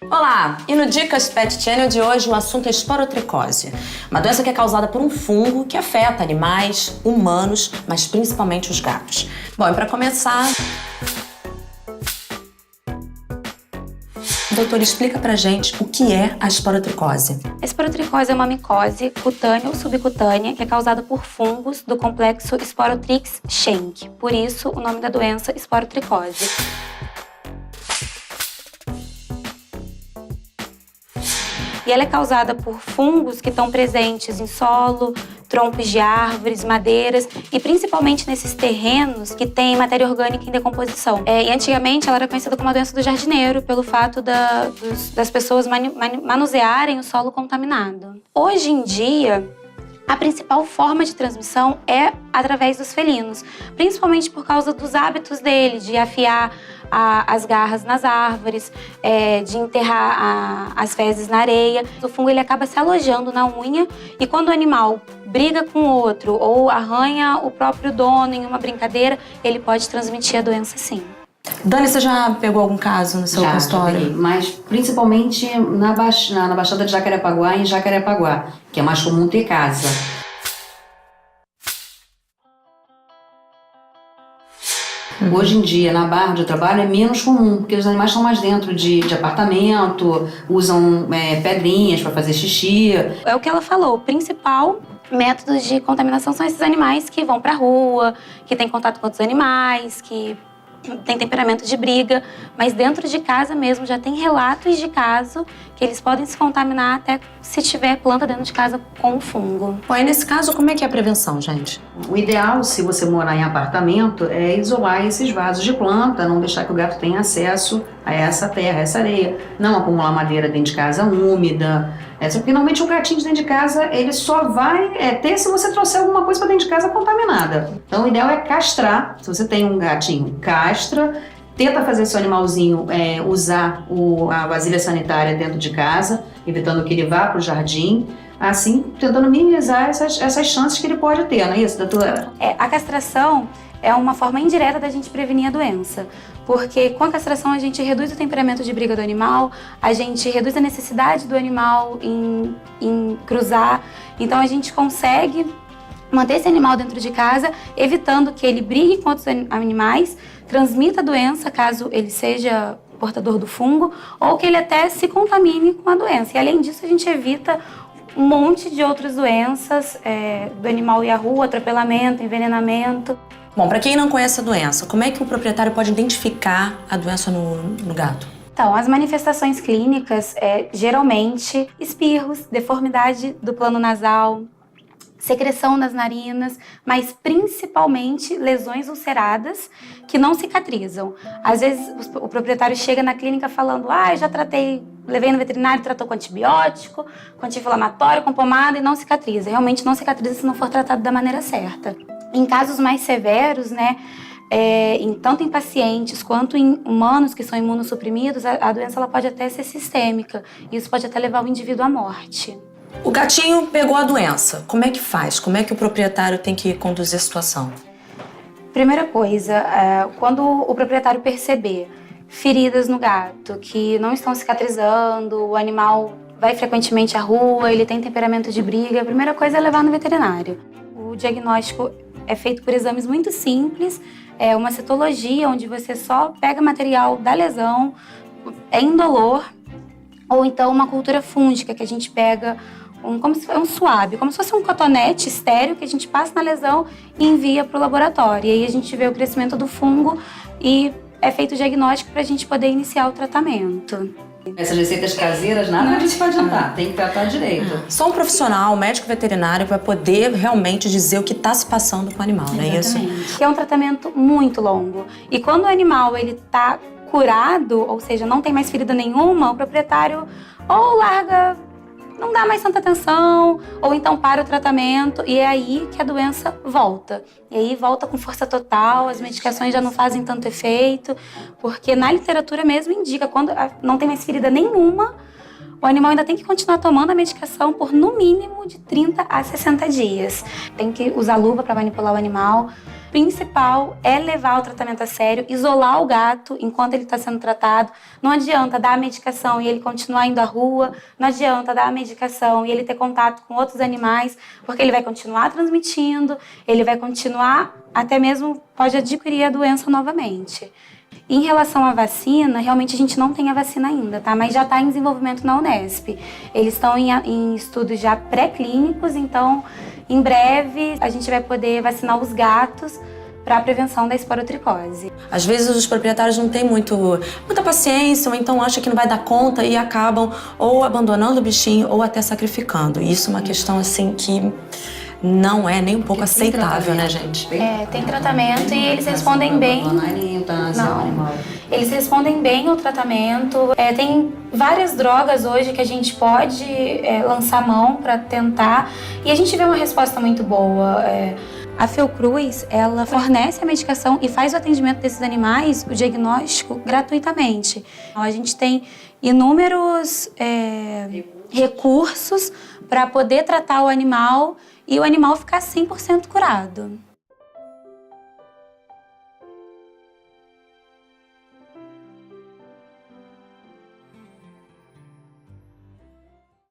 Olá! E no Dicas Pet Channel de hoje o assunto é esporotricose, uma doença que é causada por um fungo que afeta animais, humanos, mas principalmente os gatos. Bom, e para começar, doutor, explica pra gente o que é a esporotricose. A esporotricose é uma micose cutânea ou subcutânea que é causada por fungos do complexo Sporotrix Schenck. Por isso, o nome da doença esporotricose. E ela é causada por fungos que estão presentes em solo, troncos de árvores, madeiras e principalmente nesses terrenos que têm matéria orgânica em decomposição. E antigamente ela era conhecida como a doença do jardineiro pelo fato das pessoas manusearem o solo contaminado. Hoje em dia, a principal forma de transmissão é através dos felinos, principalmente por causa dos hábitos dele, de afiar as garras nas árvores, de enterrar as fezes na areia. O fungo ele acaba se alojando na unha e quando o animal briga com o outro ou arranha o próprio dono em uma brincadeira, ele pode transmitir a doença sim. Dani, você já pegou algum caso no seu consultório? Já peguei, mas principalmente na Baixada de Jacarepaguá e em Jacarepaguá, que é mais comum ter casa. Hoje em dia, na Barra de trabalho, é menos comum, porque os animais estão mais dentro de apartamento, usam pedrinhas para fazer xixi. É o que ela falou, o principal método de contaminação são esses animais que vão para a rua, que têm contato com outros animais, que tem temperamento de briga, mas dentro de casa mesmo já tem relatos de caso que eles podem se contaminar até se tiver planta dentro de casa com o fungo. Bom, e nesse caso, como é que é a prevenção, gente? O ideal, se você morar em apartamento, é isolar esses vasos de planta, não deixar que o gato tenha acesso a essa terra, a essa areia, não acumular madeira dentro de casa úmida. Porque normalmente o gatinho de dentro de casa, ele só vai ter se você trouxer alguma coisa para dentro de casa contaminada. Então o ideal é castrar. Se você tem um gatinho, castra, tenta fazer seu animalzinho usar a vasilha sanitária dentro de casa, evitando que ele vá para o jardim, assim tentando minimizar essas chances que ele pode ter, não é isso, doutora? A castração é uma forma indireta da gente prevenir a doença, porque com a castração a gente reduz o temperamento de briga do animal, a gente reduz a necessidade do animal em cruzar, então a gente consegue manter esse animal dentro de casa, evitando que ele brigue com outros animais, transmita a doença caso ele seja portador do fungo, ou que ele até se contamine com a doença. E além disso a gente evita um monte de outras doenças do animal ir à rua, atropelamento, envenenamento. Bom, para quem não conhece a doença, como é que o proprietário pode identificar a doença no gato? Então, as manifestações clínicas geralmente espirros, deformidade do plano nasal, secreção nas narinas, mas principalmente lesões ulceradas que não cicatrizam. Às vezes o proprietário chega na clínica falando: eu já tratei, levei no veterinário, tratou com antibiótico, com anti-inflamatório, com pomada e não cicatriza. Realmente não cicatriza se não for tratado da maneira certa. Em casos mais severos, tanto em pacientes quanto em humanos que são imunossuprimidos, a doença ela pode até ser sistêmica. Isso pode até levar o indivíduo à morte. O gatinho pegou a doença. Como é que faz? Como é que o proprietário tem que conduzir a situação? Primeira coisa, quando o proprietário perceber feridas no gato que não estão cicatrizando, o animal vai frequentemente à rua, ele tem temperamento de briga, a primeira coisa é levar no veterinário. O diagnóstico é feito por exames muito simples, é uma citologia onde você só pega material da lesão, é indolor, ou então uma cultura fúngica que a gente pega como se fosse um suave, como se fosse um cotonete estéreo que a gente passa na lesão e envia para o laboratório. E aí a gente vê o crescimento do fungo e é feito o diagnóstico para a gente poder iniciar o tratamento. Essas receitas caseiras, nada disso vai adiantar, tem que tratar direito. Só um profissional, um médico veterinário, vai poder realmente dizer o que está se passando com o animal, não é isso? Que é um tratamento muito longo. E quando o animal está curado, ou seja, não tem mais ferida nenhuma, o proprietário ou larga, não dá mais tanta atenção, ou então para o tratamento, e é aí que a doença volta. E aí volta com força total, as medicações já não fazem tanto efeito, porque na literatura mesmo indica, quando não tem mais ferida nenhuma, o animal ainda tem que continuar tomando a medicação por no mínimo de 30 a 60 dias. Tem que usar luva para manipular o animal. O principal é levar o tratamento a sério, isolar o gato enquanto ele está sendo tratado. Não adianta dar a medicação e ele continuar indo à rua, não adianta dar a medicação e ele ter contato com outros animais, porque ele vai continuar transmitindo, ele vai continuar, até mesmo pode adquirir a doença novamente. Em relação à vacina, realmente a gente não tem a vacina ainda, tá? Mas já está em desenvolvimento na Unesp. Eles estão em estudos já pré-clínicos, então em breve a gente vai poder vacinar os gatos para a prevenção da esporotricose. Às vezes os proprietários não têm muita paciência, ou então acham que não vai dar conta e acabam ou abandonando o bichinho ou até sacrificando. Isso é uma questão assim que não é nem um pouco aceitável, né, gente? Tem tratamento e eles respondem bem. Não, eles respondem bem ao tratamento. Tem várias drogas hoje que a gente pode lançar mão para tentar e a gente vê uma resposta muito boa. A Fiocruz, ela fornece a medicação e faz o atendimento desses animais, o diagnóstico, gratuitamente. A gente tem inúmeros recursos para poder tratar o animal e o animal ficar 100% curado.